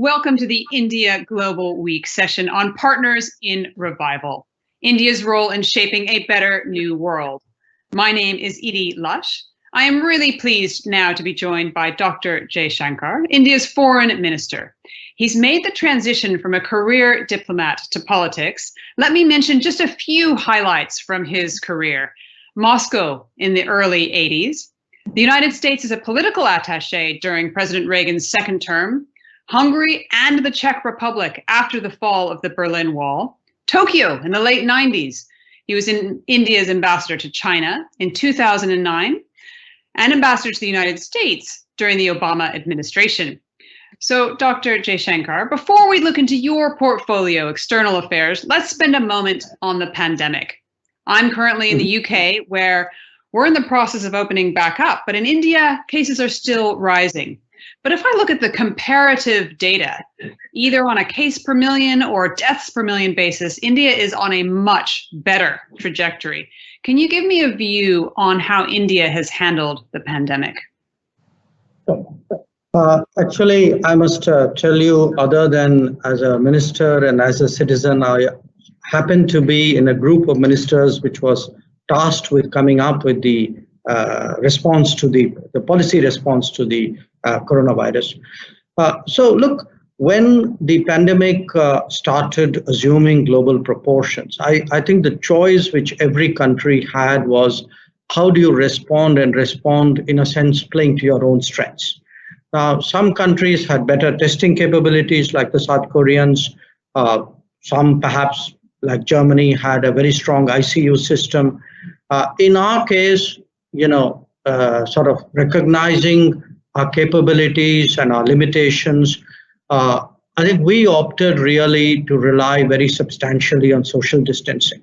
Welcome to the India Global Week session on Partners in Revival, India's role in shaping a better new world. My name is Edie Lush. I am really pleased now to be joined by Dr. Jaishankar, India's foreign minister. He's made the transition from a career diplomat to politics. Let me mention just a few highlights from his career. Moscow in the early 80s, the United States as a political attaché during President Reagan's second term, Hungary and the Czech Republic after the fall of the Berlin Wall, Tokyo in the late 90s. He was India's ambassador to China in 2009 and ambassador to the United States during the Obama administration. So, Dr. Jaishankar, before we look into your portfolio, external affairs, let's spend a moment on the pandemic. I'm currently in the UK, where we're in the process of opening back up, but in India, cases are still rising. But if I look at the comparative data, either on a case per million or deaths per million basis, India is on a much better trajectory. Can you give me a view on how India has handled the pandemic? Actually, I must tell you, other than as a minister and as a citizen, I happened to be in a group of ministers which was tasked with coming up with the response to the policy response to the coronavirus. So look, when the pandemic started assuming global proportions, I think the choice which every country had was, how do you respond, and respond in a sense playing to your own strengths. Now, some countries had better testing capabilities like the South Koreans. Some perhaps like Germany had a very strong ICU system. In our case, sort of recognizing our capabilities and our limitations, I think we opted really to rely very substantially on social distancing.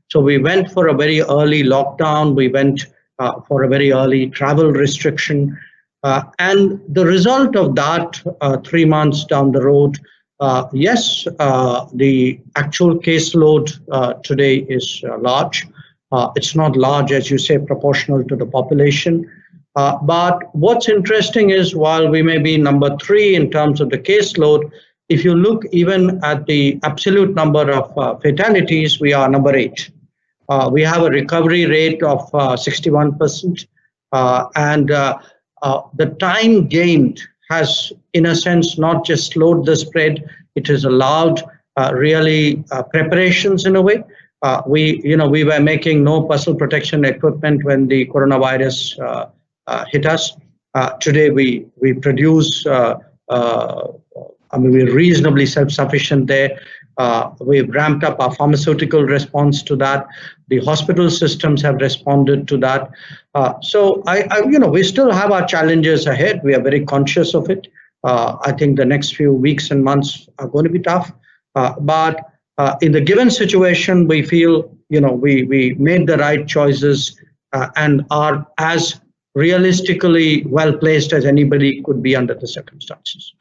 So we went for a very early lockdown. We went for a very early travel restriction. And the result of that, 3 months down the road, yes, the actual caseload today is large. It's not large, as you say, proportional to the population. But what's interesting is, while we may be number 3 in terms of the caseload, if you look even at the absolute number of fatalities, we are number 8. We have a recovery rate of 61%. And the time gained has, in a sense, not just slowed the spread, it has allowed really preparations in a way. We were making no personal protection equipment when the coronavirus hit us. Today we produce. We're reasonably self-sufficient there. We've ramped up our pharmaceutical response to that. The hospital systems have responded to that. So we still have our challenges ahead. We are very conscious of it. I think the next few weeks and months are going to be tough. But in the given situation, we feel we made the right choices and are as realistically well placed as anybody could be under the circumstances.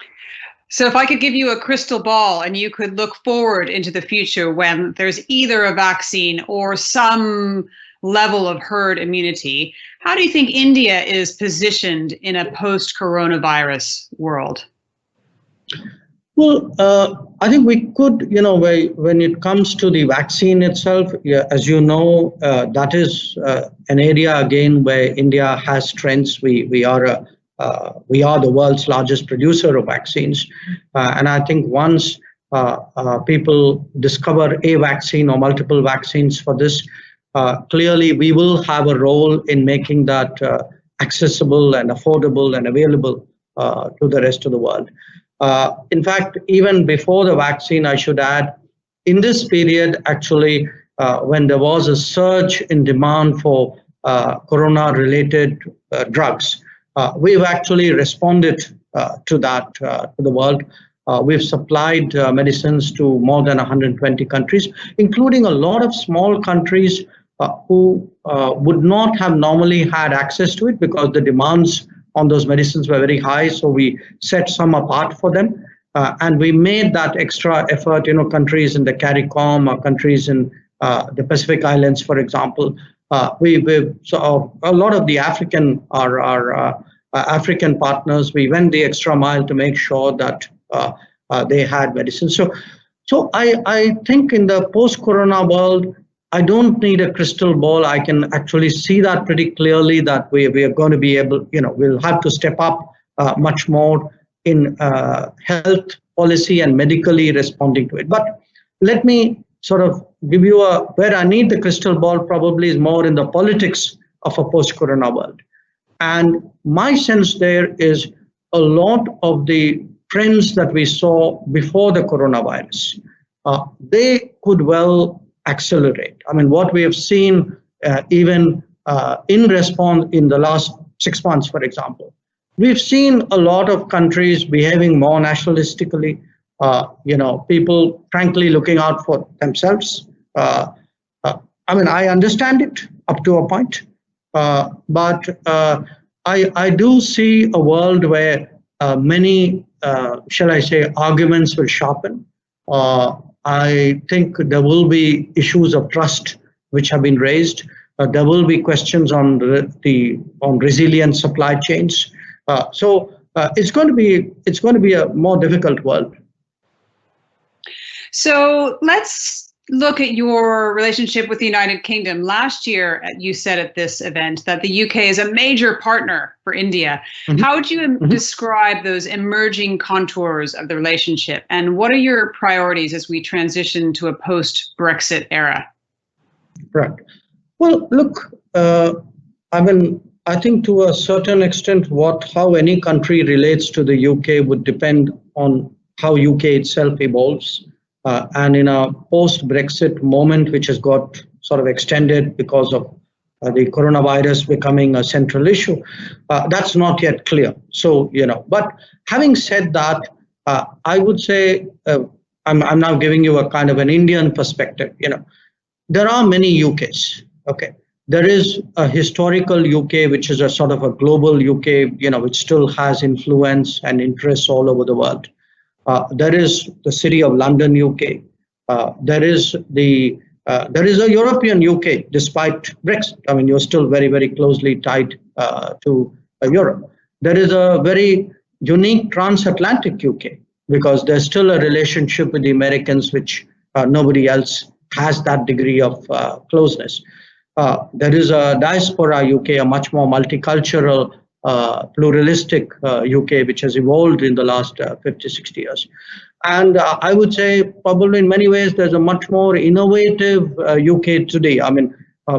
So if I could give you a crystal ball and you could look forward into the future when there's either a vaccine or some level of herd immunity, how do you think India is positioned in a post-coronavirus world? Well, I think we could, when it comes to the vaccine itself, as you know, that is an area again where India has strengths. We are the world's largest producer of vaccines, and I think once people discover a vaccine or multiple vaccines for this, clearly we will have a role in making that accessible and affordable and available to the rest of the world. In fact, even before the vaccine, I should add, in this period, actually, when there was a surge in demand for corona-related drugs, we've actually responded to that, to the world. We've supplied medicines to more than 120 countries, including a lot of small countries who would not have normally had access to it because the demands on those medicines were very high. So we set some apart for them. And we made that extra effort, countries in the CARICOM or countries in the Pacific Islands, for example. So a lot of the African African partners, we went the extra mile to make sure that they had medicine. So I think in the post-corona world, I don't need a crystal ball. I can actually see that pretty clearly that we are going to be able, we'll have to step up much more in health policy and medically responding to it. But let me sort of give you where I need the crystal ball probably is more in the politics of a post-corona world. And my sense there is a lot of the trends that we saw before the coronavirus, they could well accelerate. I mean, what we have seen even in response in the last 6 months, for example, we've seen a lot of countries behaving more nationalistically, people frankly looking out for themselves. I mean, I understand it up to a point, but I do see a world where many, shall I say, arguments will sharpen. I think there will be issues of trust which have been raised. There will be questions on resilient supply chains. So it's going to be a more difficult world. So let's look at your relationship with the United Kingdom. Last year, you said at this event that the UK is a major partner for India. Mm-hmm. How would you describe those emerging contours of the relationship? And what are your priorities as we transition to a post-Brexit era? Right. Well, look, I think to a certain extent, how any country relates to the UK would depend on how UK itself evolves. And in a post-Brexit moment, which has got sort of extended because of the coronavirus becoming a central issue, that's not yet clear. So, but having said that, I would say, I'm now giving you a kind of an Indian perspective. There are many UKs, okay? There is a historical UK, which is a sort of a global UK, which still has influence and interests all over the world. There is the City of London, UK. There is a European UK, despite Brexit. I mean, you're still very, very closely tied to Europe. There is a very unique transatlantic UK because there's still a relationship with the Americans, which nobody else has that degree of closeness. There is a diaspora UK, a much more multicultural, pluralistic UK, which has evolved in the last 50, 60 years. And I would say probably in many ways, there's a much more innovative UK today. I mean,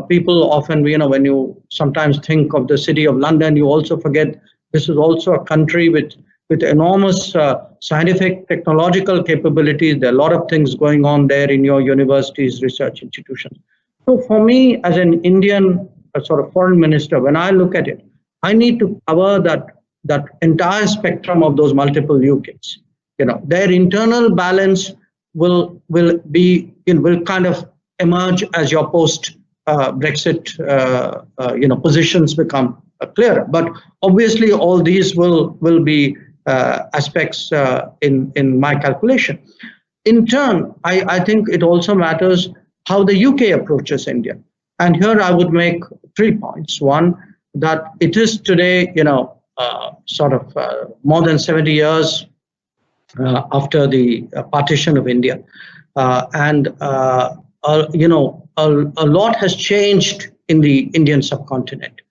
people often, when you sometimes think of the City of London, you also forget this is also a country with enormous scientific, technological capabilities. There are a lot of things going on there in your universities, research institutions. So for me, as an Indian sort of foreign minister, when I look at it, I need to cover that entire spectrum of those multiple UKs. Their internal balance will kind of emerge as your post Brexit positions become clearer. But obviously, all these will be aspects in my calculation. In turn, I think it also matters how the UK approaches India. And here I would make 3 points. One, that it is today, sort of more than 70 years after the partition of India. And a lot has changed in the Indian subcontinent.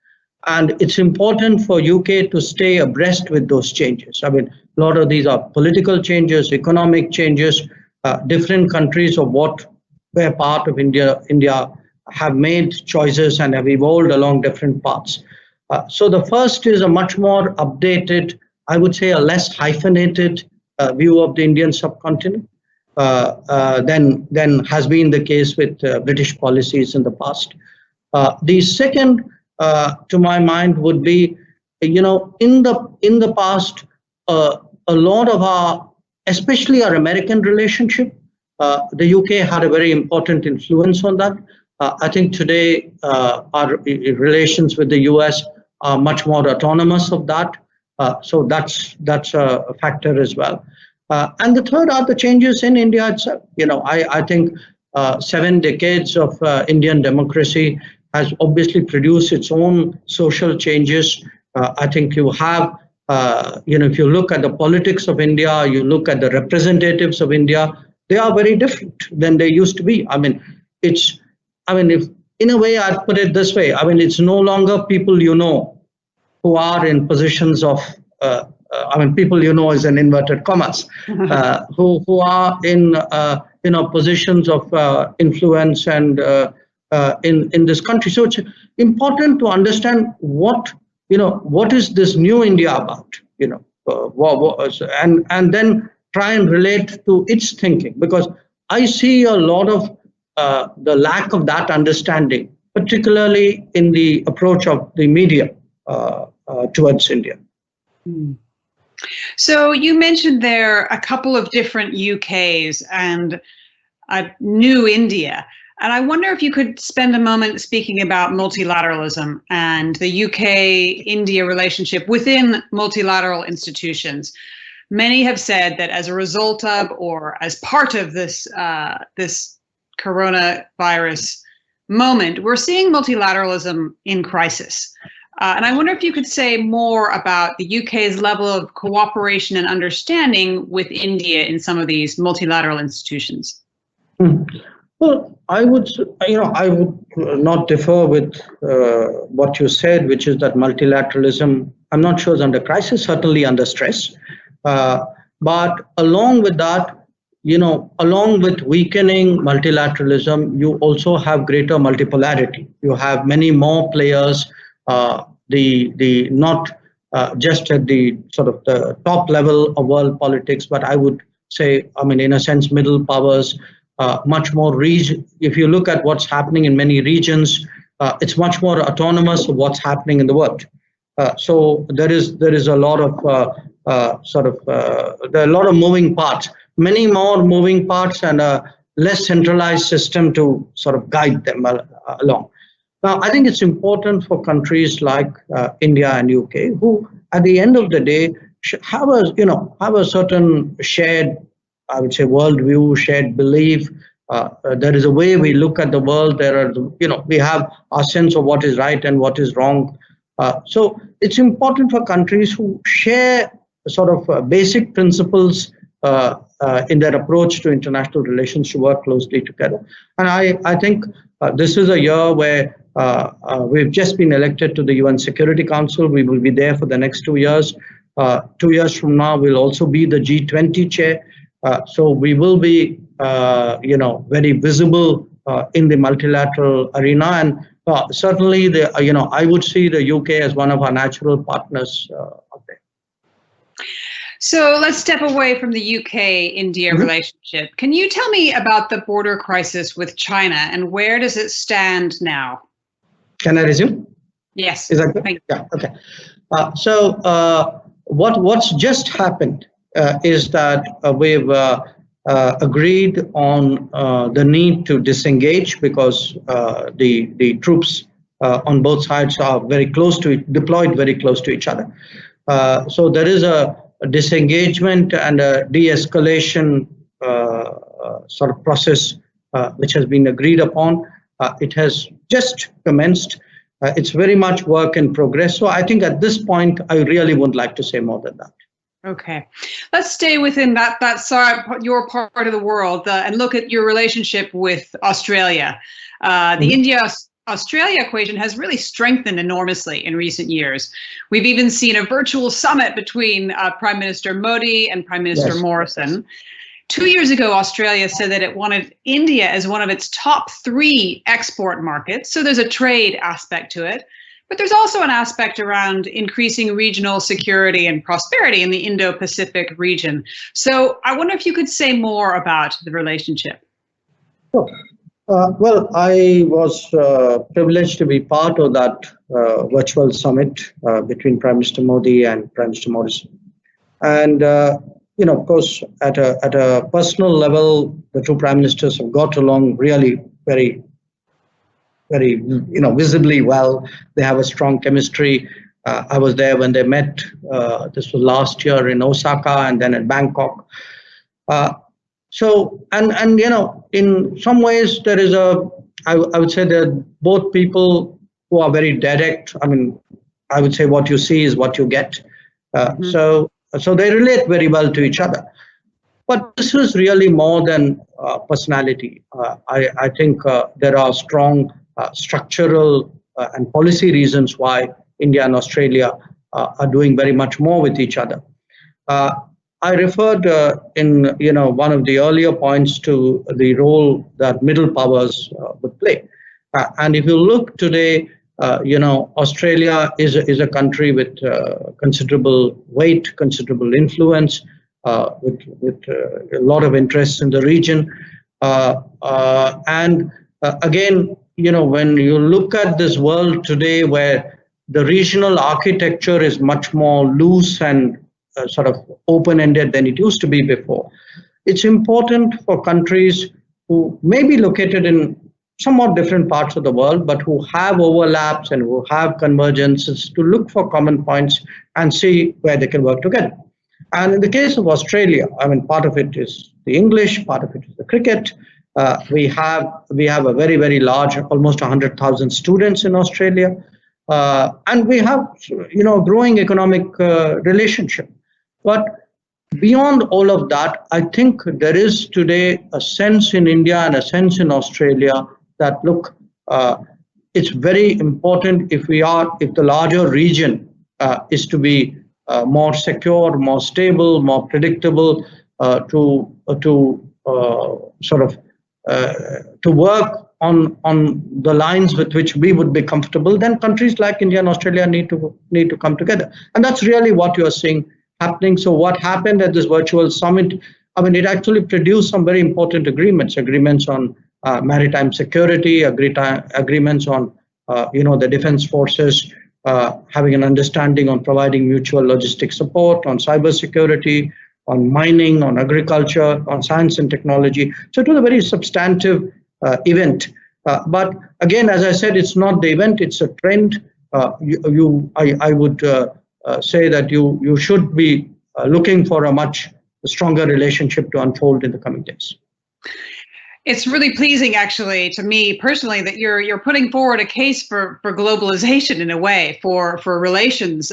And it's important for UK to stay abreast with those changes. I mean, a lot of these are political changes, economic changes, different countries of what were part of India have made choices and have evolved along different paths. So the first is a much more updated, I would say a less hyphenated view of the Indian subcontinent than has been the case with British policies in the past. The second, to my mind, would be, in the past, a lot of our, especially our American relationship, the UK had a very important influence on that. I think today our relations with the US are much more autonomous of that. So that's a factor as well. And the third are the changes in India itself. I think 7 decades of Indian democracy has obviously produced its own social changes. I think you have if you look at the politics of India, you look at the representatives of India, they are very different than they used to be. If in a way I'd put it this way, it's no longer people who are in positions of, people is an inverted commas, who are in positions of influence and in this country. So it's important to understand what is this new India about, and then try and relate to its thinking, because I see a lot of the lack of that understanding, particularly in the approach of the media towards India. So you mentioned there a couple of different UKs and a new India. And I wonder if you could spend a moment speaking about multilateralism and the UK-India relationship within multilateral institutions. Many have said that as a result of or as part of this coronavirus moment, we're seeing multilateralism in crisis. And I wonder if you could say more about the UK's level of cooperation and understanding with India in some of these multilateral institutions. Well, I would not differ with what you said, which is that multilateralism, I'm not sure is under crisis, certainly under stress. But along with that, along with weakening multilateralism, you also have greater multipolarity. You have many more players, the not just at the sort of the top level of world politics, but I would say, in a sense, middle powers, much more region. If you look at what's happening in many regions, it's much more autonomous of what's happening in the world. So there is a lot of there are a lot of moving parts, many more moving parts, and a less centralized system to sort of guide them along. Now, I think it's important for countries like India and UK, who at the end of the day have a certain shared, I would say, worldview, shared belief. There is a way we look at the world. We have our sense of what is right and what is wrong. So it's important for countries who share sort of basic principles in their approach to international relations to work closely together. And I think this is a year where we've just been elected to the UN Security Council. We will be there for the next 2 years. 2 years from now, we'll also be the G20 chair. So we will be, very visible in the multilateral arena, and certainly, I would see the UK as one of our natural partners out there. So let's step away from the UK-India relationship. Can you tell me about the border crisis with China, and where does it stand now? Can I resume? Yes. Is that good? Yeah. Okay. So what's just happened is that we've agreed on the need to disengage, because the troops on both sides are deployed very close to each other. So there is a disengagement and a de-escalation sort of process which has been agreed upon. It has just commenced. It's very much work in progress. So I think at this point, I really wouldn't like to say more than that. Okay, let's stay within your part of the world and look at your relationship with Australia. The India-Australia equation has really strengthened enormously in recent years. We've even seen a virtual summit between Prime Minister Modi and Prime Minister Morrison. 2 years ago, Australia said that it wanted India as one of its top 3 export markets. So there's a trade aspect to it. But there's also an aspect around increasing regional security and prosperity in the Indo-Pacific region. So I wonder if you could say more about the relationship. Sure. Well, I was privileged to be part of that virtual summit between Prime Minister Modi and Prime Minister Morrison. And, of course, at a personal level, the two prime ministers have got along really very, visibly well. They have a strong chemistry. I was there when they met. This was last year in Osaka and then in Bangkok. So, in some ways, there is I would say they're both people who are very direct. I would say what you see is what you get. So they relate very well to each other. But this is really more than personality. I think there are strong structural and policy reasons why India and Australia are doing very much more with each other. I referred in one of the earlier points to the role that middle powers would play, and if you look today, Australia is a country with considerable weight, considerable influence, with a lot of interest in the region, and again, when you look at this world today, where the regional architecture is much more loose and sort of open-ended than it used to be before. It's important for countries who may be located in somewhat different parts of the world, but who have overlaps and who have convergences, to look for common points and see where they can work together. And in the case of Australia, part of it is the English, part of it is the cricket. We have a very, very large, almost 100,000 students in Australia, and we have growing economic relationship. But beyond all of that, I think there is today a sense in India and a sense in Australia that, look, it's very important if the larger region is to be more secure, more stable, more predictable, to work on the lines with which we would be comfortable, then countries like India and Australia need to come together, and that's really what you are seeing happening. So what happened at this virtual summit, it actually produced some very important agreements on maritime security, agreements on the defense forces having an understanding on providing mutual logistic support, on cybersecurity, on mining, on agriculture, on science and technology. So it was a very substantive event. But again, as I said, it's not the event, it's a trend. I would say that you should be looking for a much stronger relationship to unfold in the coming days. It's really pleasing, actually, to me personally, that you're putting forward a case for globalization in a way, for relations,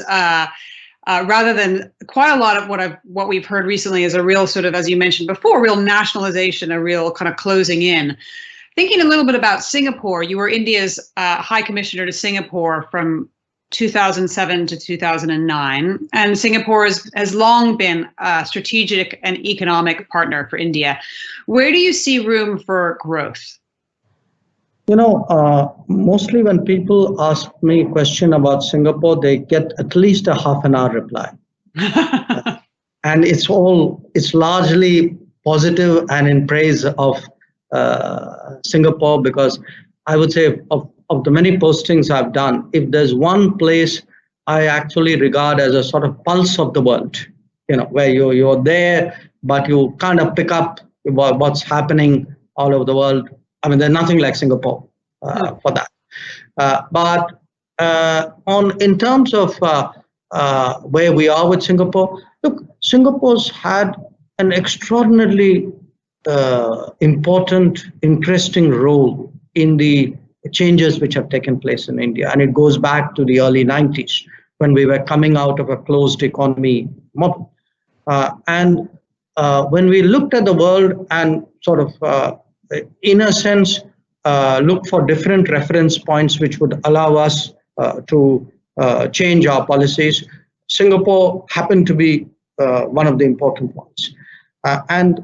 rather than quite a lot of what we've heard recently is a real sort of, as you mentioned before, real nationalization, a real kind of closing in. Thinking a little bit about Singapore, you were India's High Commissioner to Singapore from 2007 to 2009, and Singapore has long been a strategic and economic partner for India. Where do you see room for growth? Mostly when people ask me a question about Singapore, they get at least a half an hour reply. And it's largely positive and in praise of Singapore, because I would say of the many postings I've done, if there's one place I actually regard as a sort of pulse of the world, where you're there, but you kind of pick up what's happening all over the world. There's nothing like Singapore for that. But in terms of where we are with Singapore, look, Singapore's had an extraordinarily important, interesting role in the changes which have taken place in India. And it goes back to the early 90s, when we were coming out of a closed economy model. And when we looked at the world and sort of, in a sense, look for different reference points which would allow us to change our policies, Singapore happened to be one of the important ones. And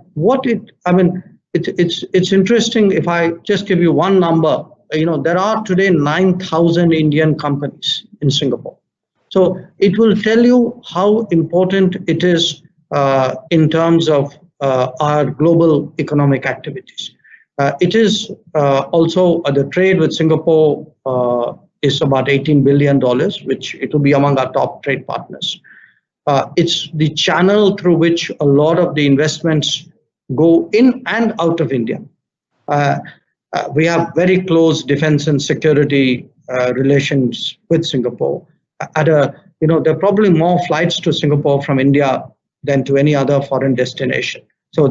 it's interesting. If I just give you one number, there are today 9,000 Indian companies in Singapore. So it will tell you how important it is in terms of our global economic activities. It is also the trade with Singapore is about $18 billion, which it will be among our top trade partners. It's the channel through which a lot of the investments go in and out of India. We have very close defense and security relations with Singapore. There are probably more flights to Singapore from India than to any other foreign destination. So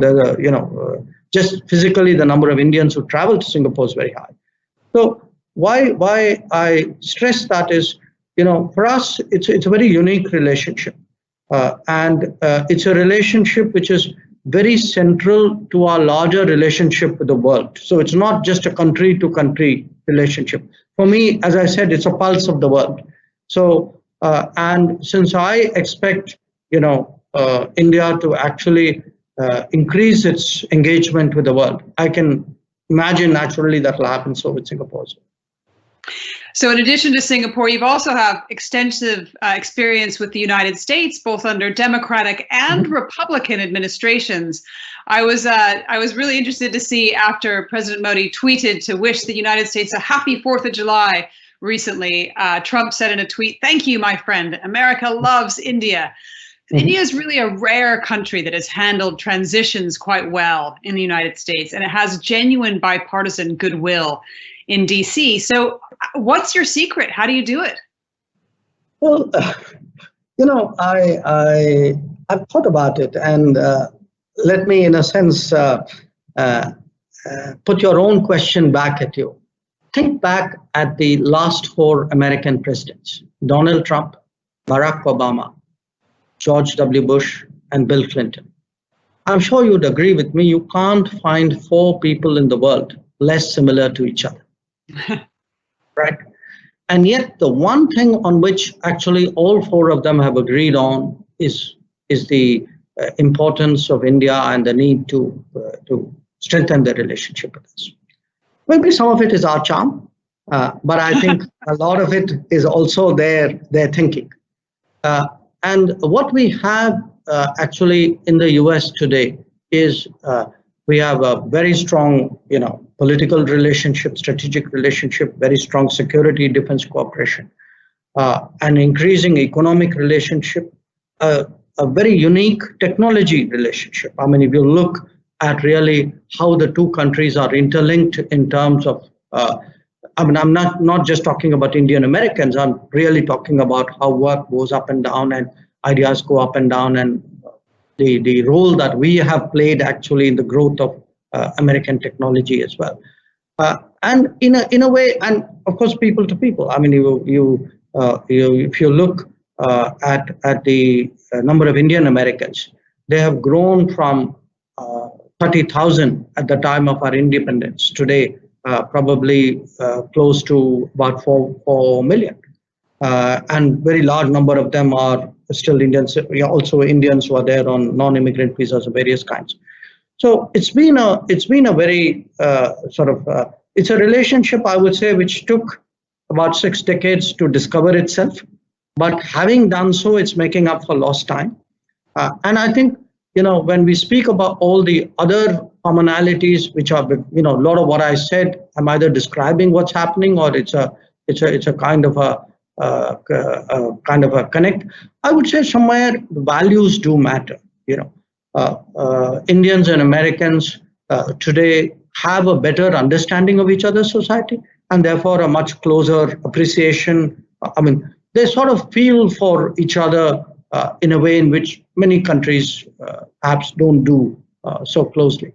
just physically, the number of Indians who travel to Singapore is very high. So why I stress that is, for us, it's a very unique relationship. And it's a relationship which is very central to our larger relationship with the world. So it's not just a country to country relationship. For me, as I said, it's a pulse of the world. So, and since I expect, India to actually increase its engagement with the world, I can imagine naturally that will happen so with Singapore as well. So in addition to Singapore, you've also have extensive experience with the United States, both under Democratic and Republican administrations. I was really interested to see after President Modi tweeted to wish the United States a happy 4th of July recently. Trump said in a tweet, "Thank you, my friend. America loves India." India is really a rare country that has handled transitions quite well in the United States, and it has genuine bipartisan goodwill in DC. So what's your secret? How do you do it? Well, I've thought about it, and let me, in a sense, put your own question back at you. Think back at the last 4 American presidents: Donald Trump, Barack Obama, George W. Bush, and Bill Clinton. I'm sure you'd agree with me, you can't find 4 people in the world less similar to each other. Right? And yet the one thing on which actually all 4 of them have agreed on is the importance of India and the need to strengthen their relationship with us. Maybe some of it is our charm, but I think a lot of it is also their thinking. And what we have actually in the US today is we have a very strong, political relationship, strategic relationship, very strong security defense cooperation, an increasing economic relationship, a very unique technology relationship. I mean, if you look at really how the 2 countries are interlinked in terms of, I'm not just talking about Indian Americans, I'm really talking about how work goes up and down and ideas go up and down, and the role that we have played actually in the growth of American technology as well. And in a way, and of course, people to people. I mean, if you look at the number of Indian Americans, they have grown from 30,000 at the time of our independence. Today, probably close to about 4 million. And very large number of them are still Indians, also Indians who are there on non-immigrant visas of various kinds. So it's been a very it's a relationship, I would say, which took about 6 decades to discover itself. But having done so, it's making up for lost time. And I think, when we speak about all the other commonalities, which are, a lot of what I said, I'm either describing what's happening or it's a kind of a connect. I would say somewhere the values do matter. Indians and Americans today have a better understanding of each other's society, and therefore a much closer appreciation. I mean, they sort of feel for each other in a way in which many countries perhaps don't do so closely.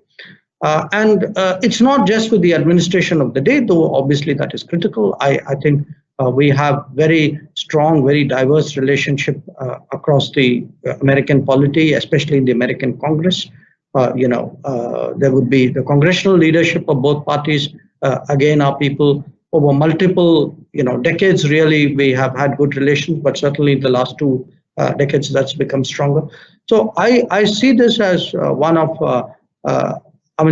And it's not just with the administration of the day, though obviously that is critical. I think we have very strong, very diverse relationship across the American polity, especially in the American Congress. There would be the congressional leadership of both parties. Again, our people over multiple, decades, really, we have had good relations, but certainly in the last 2 decades, that's become stronger. So I see this as one of,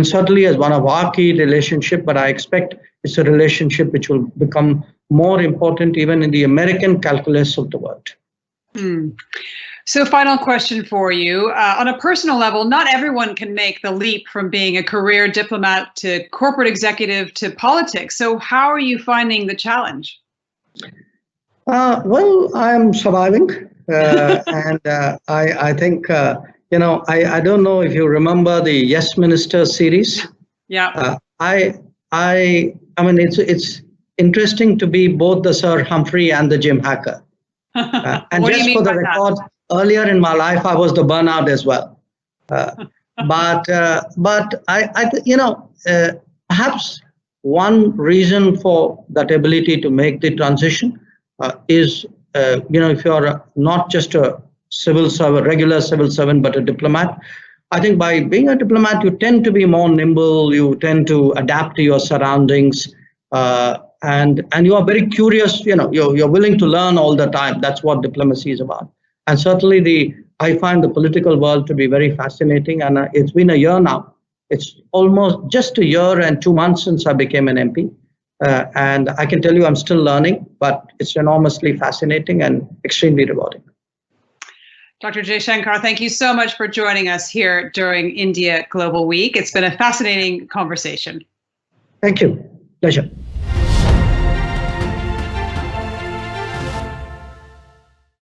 certainly as one of our key relationship, but I expect it's a relationship which will become more important even in the American calculus of the world. So final question for you. On a personal level, not everyone can make the leap from being a career diplomat to corporate executive to politics. So how are you finding the challenge? Well, I'm surviving. And I think, I don't know if you remember the Yes Minister series. Yeah. It's interesting to be both the Sir Humphrey and the Jim Hacker. And just for the record, earlier in my life, I was the burnout as well. But perhaps one reason for that ability to make the transition is, if you're not just a civil servant, regular civil servant, but a diplomat. I think by being a diplomat, you tend to be more nimble, you tend to adapt to your surroundings, and you are very curious, you're willing to learn all the time. That's what diplomacy is about. And certainly I find the political world to be very fascinating, and it's been a year now. It's almost just a year and 2 months since I became an MP. And I can tell you I'm still learning, but it's enormously fascinating and extremely rewarding. Dr. Jaishankar, thank you so much for joining us here during India Global Week. It's been a fascinating conversation. Thank you. Pleasure.